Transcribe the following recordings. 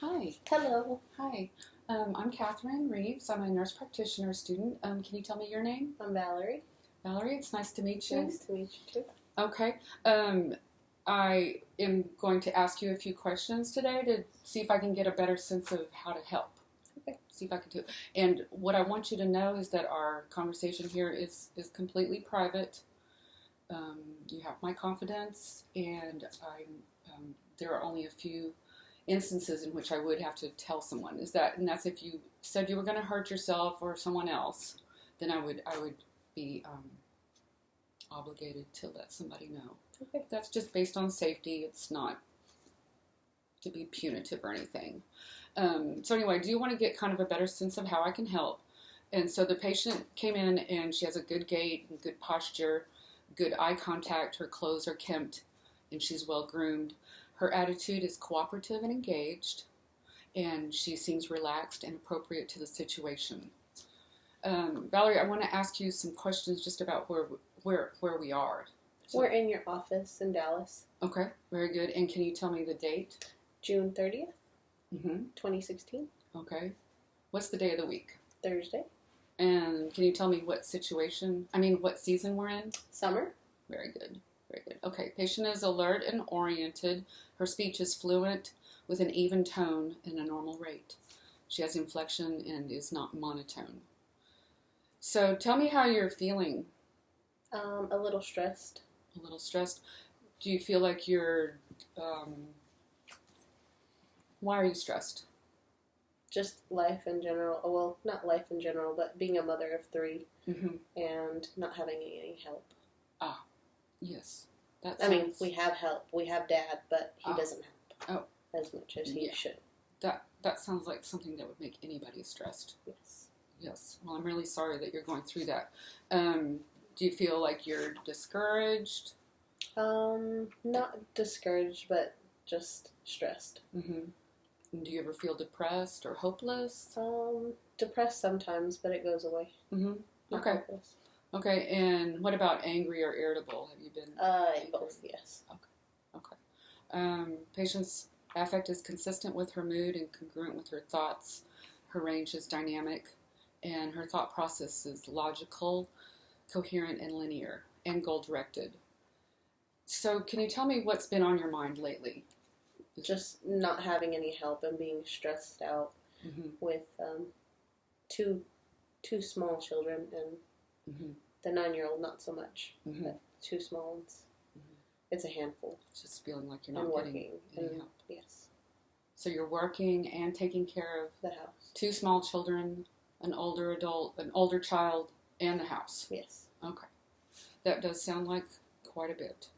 Hi. Hello, Hi. I'm Catherine Reeves. I'm a nurse practitioner student. Can you tell me your name? I'm Valerie. Valerie, it's nice to meet you. Nice to meet you too. Okay. Um, I am going to ask you a few questions today to see if I can get a better sense of how to help. Okay. See if I can do it. And what I want you to know is that our conversation here is completely private. You have my confidence, and there are only a few instances in which I would have to tell someone. And that's if you said you were going to hurt yourself or someone else, then I would be obligated to let somebody know. Okay. That's just based on safety. It's not to be punitive or anything. So anyway, do you want to get kind of a better sense of how I can help? And so the patient came in and she has a good gait and good posture, good eye contact. Her clothes are kempt and she's well groomed. Her attitude is cooperative and engaged, and she seems relaxed and appropriate to the situation. Valerie, I want to ask you some questions just about where we are. We're in your office in Dallas, Okay, very good. And can you tell me the date? June 30th, Mm-hmm. 2016, Okay. What's the day of the week? Thursday. And can you tell me what season we're in? Summer. Very good. Very good. Okay, patient is alert and oriented. Her speech is fluent with an even tone and a normal rate. She has inflection and is not monotone. So tell me how you're feeling. A little stressed. A little stressed. Do you feel like why are you stressed? Just life in general. Well, not life in general, but being a mother of 3 Mm-hmm. and not having any help. Yes. We have help. We have Dad, but he doesn't help as much as he should. That sounds like something that would make anybody stressed. Yes. Yes. Well, I'm really sorry that you're going through that. Do you feel like you're discouraged? Not discouraged, but just stressed. Mm-hmm. And do you ever feel depressed or hopeless? Depressed sometimes, but it goes away. Mm-hmm. Not Okay. hopeless. Okay. And what about angry or irritable? Have you been? Both, yes. Okay. Patient's affect is consistent with her mood and congruent with her thoughts. Her range is dynamic, and her thought process is logical, coherent, and linear, and goal-directed. So can you tell me what's been on your mind lately? Just not having any help and being stressed out Mm-hmm. with two small children, and Mm-hmm. the 9-year-old not so much, Mm-hmm. but 2 small ones. Mm-hmm. It's a handful. Just feeling like you're And not working. getting any And, help. yes, So you're working and taking care of the house. 2 small children, an older adult, an older child, and the house. Yes. Okay. That does sound like quite a bit.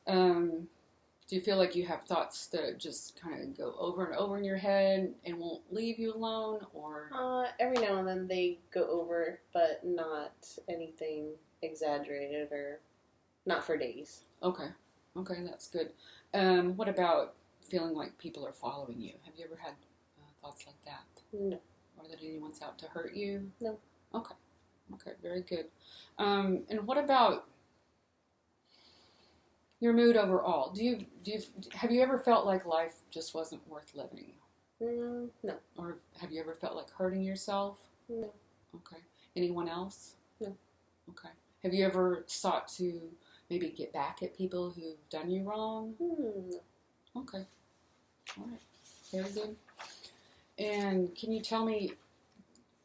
Do you feel like you have thoughts that just kind of go over and over in your head and won't leave you alone, or? Every now and then they go over, but not anything exaggerated or not for days. Okay, that's good. What about feeling like people are following you? Have you ever had thoughts like that? No. Or that anyone's out to hurt you? No. Okay, very good. And what about your mood overall? Have you ever felt like life just wasn't worth living? No. Or have you ever felt like hurting yourself? No. Okay. Anyone else? No. Okay. Have you ever sought to maybe get back at people who've done you wrong? No. Okay. All right. Very good. And can you tell me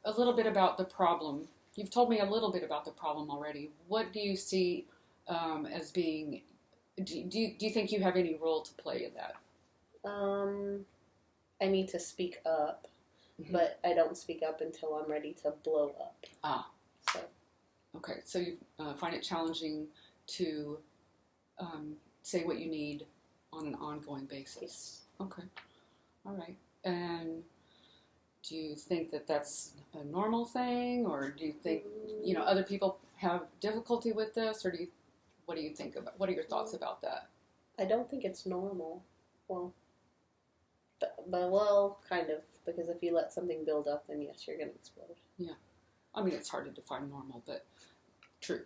a little bit about the problem? You've told me a little bit about the problem already. What do you see as being? Do you think you have any role to play in that? I need to speak up, Mm-hmm. but I don't speak up until I'm ready to blow up. So. Okay. So you find it challenging to say what you need on an ongoing basis. Yes. Okay. All right. And do you think that that's a normal thing, or do you think other people have difficulty with this, or what do you think about? What are your thoughts about that? I don't think it's normal. Well, but kind of, because if you let something build up, then yes, you're going to explode. Yeah. I mean, it's hard to define normal, but true.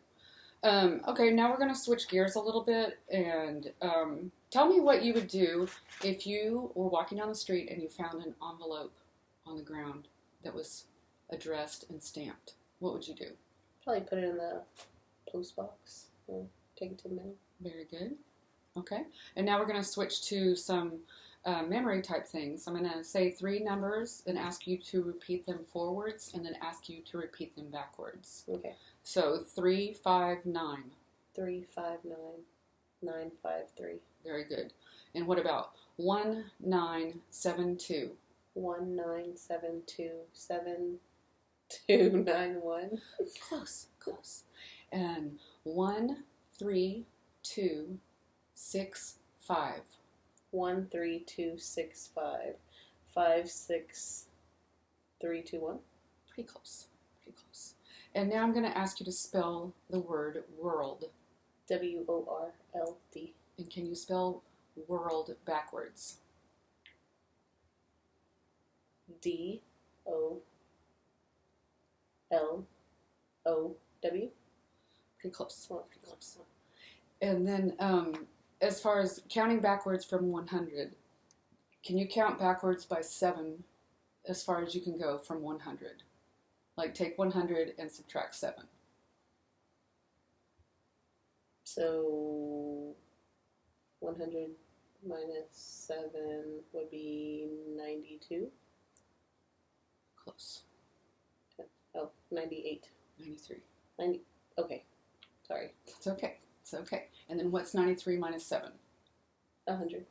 Okay, now we're going to switch gears a little bit and tell me what you would do if you were walking down the street and you found an envelope on the ground that was addressed and stamped. What would you do? Probably put it in the post box or take it to the mail. Very good. Okay, and now we're going to switch to some memory type things. I'm going to say 3 numbers and ask you to repeat them forwards and then ask you to repeat them backwards. Okay. So 3, 5, 9. 3, 5, 9, 9, 5, 3. Very good. And what about 1, 9, 7, 2? 1, 9, 7, 2, 7, 2, 9, 1. Close, close. And 1, 3, 2, 6, 5. 1, 3, 2, 6, 5. 5, 6, 3, 2, 1. Pretty close, pretty close. And now I'm going to ask you to spell the word world. WORLD. And can you spell world backwards? DOLOW. Pretty close. Oh, pretty close. And then as far as counting backwards from 100, can you count backwards by 7 as far as you can go from 100? Like take 100 and subtract 7. So 100 minus 7 would be 92. Close. Oh, 98. 93. 90. Okay. Sorry. It's okay. It's okay. And then what's 93 minus 7? 100.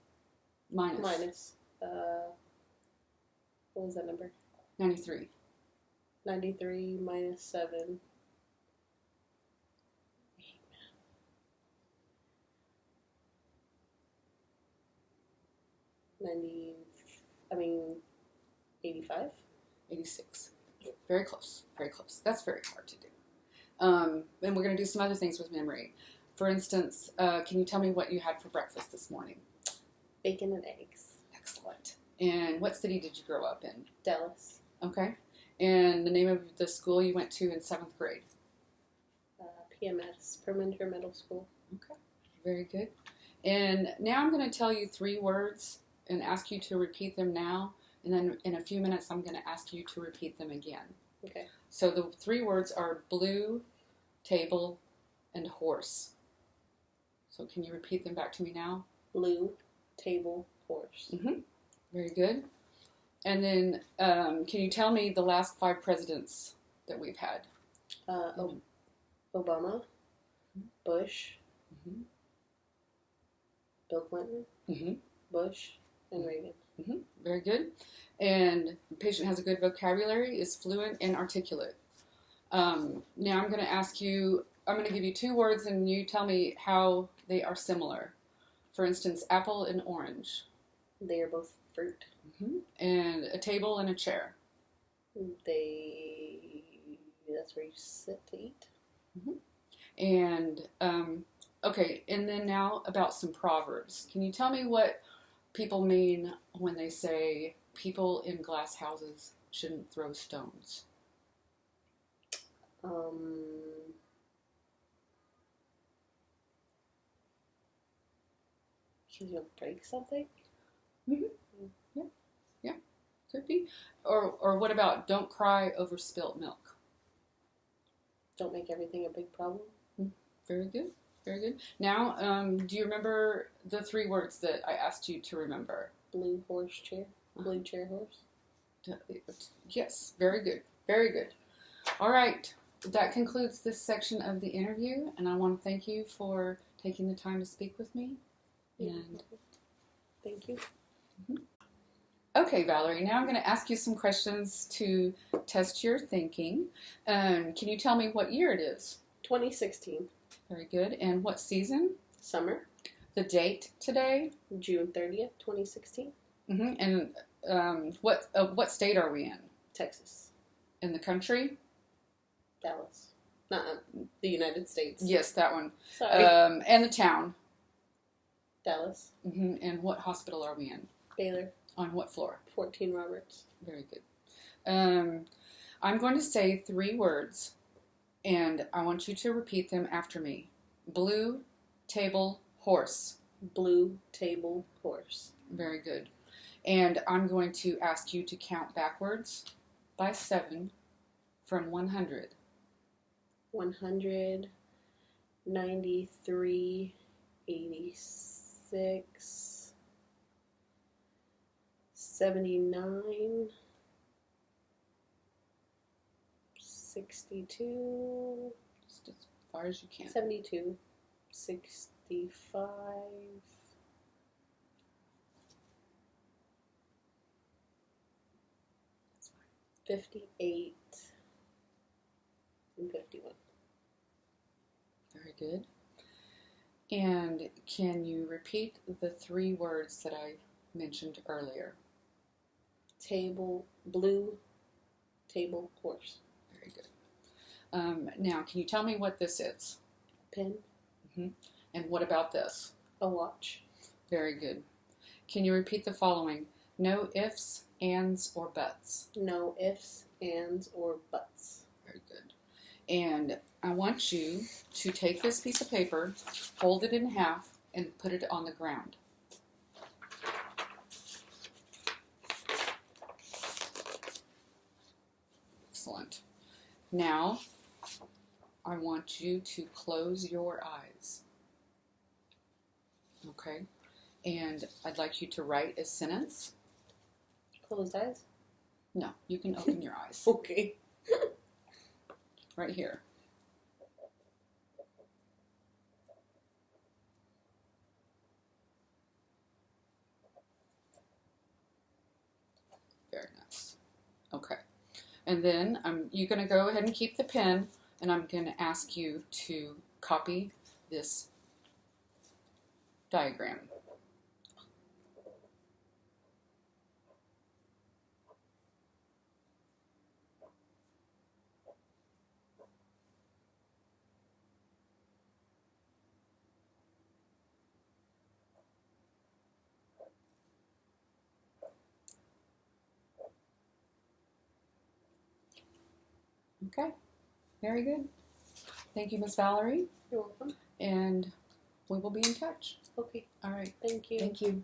Minus. Minus. What was that number? 93. 93 minus 7. 90. 85. 86. Very close. Very close. That's very hard to do. And we're going to do some other things with memory. For instance, can you tell me what you had for breakfast this morning? Bacon and eggs. Excellent. And what city did you grow up in? Dallas. Okay. And the name of the school you went to in 7th grade? PMS, Permanente Middle School. Okay. Very good. And now I'm going to tell you 3 words and ask you to repeat them now. And then in a few minutes, I'm going to ask you to repeat them again. Okay. So the 3 words are blue, table, and horse. So can you repeat them back to me now? Blue, table, horse. Mm-hmm. Very good. And then can you tell me the last 5 presidents that we've had? Obama, Bush, Mm-hmm. Bill Clinton, Mm-hmm. Bush, and Reagan. Mm-hmm. Very good. And the patient has a good vocabulary, is fluent and articulate. Now I'm going to ask you, I'm going to give you 2 words and you tell me how they are similar. For instance, apple and orange. They are both fruit. Mm-hmm. And a table and a chair. That's where you sit to eat. Mm-hmm. And, okay, and then now about some proverbs. Can you tell me what people mean when they say people in glass houses shouldn't throw stones? Because you'll break something? Mm-hmm. Yeah, could be. Or what about don't cry over spilt milk? Don't make everything a big problem. Very good, very good. Now, do you remember the 3 words that I asked you to remember? Blue horse chair. Blue chair horse. Yes, very good, very good. All right, that concludes this section of the interview, and I want to thank you for taking the time to speak with me. And thank you. Okay, Valerie, now I'm going to ask you some questions to test your thinking. Can you tell me what year it is? 2016. Very good. And what season? Summer. The date today? June 30th, 2016. Mm-hmm. And what state are we in? Texas. In the country? Dallas. The United States. Yes, that one. Sorry. And the town? Dallas. Mm-hmm. And what hospital are we in? Baylor. On what floor? 14 Roberts. Very good. I'm going to say 3 words, And I want you to repeat them after me. Blue table horse. Blue table horse. Very good. And I'm going to ask you to count backwards by 7 from 100. 100, 93, 86, 79, 62, Just as far as you can. 72, 65, 58, and 51. Very good. And can you repeat the 3 words that I mentioned earlier? Table, blue table horse. Very good. Now, can you tell me what this is? Pin, And what about this? a watch. Very good. Can you repeat the following? No ifs, ands, or buts. No ifs, ands, or buts. Very good. And I want you to take this piece of paper, fold it in half, and put it on the ground. Excellent. Now, I want you to close your eyes. Okay? And I'd like you to write a sentence. Closed eyes. No, you can open your eyes. Okay. Right here. Very nice. Okay. And then you're going to go ahead and keep the pen, and I'm going to ask you to copy this diagram. Okay, very good. Thank you, Miss Valerie, You're welcome. and we will be in touch. Okay. All right, Thank you. thank you.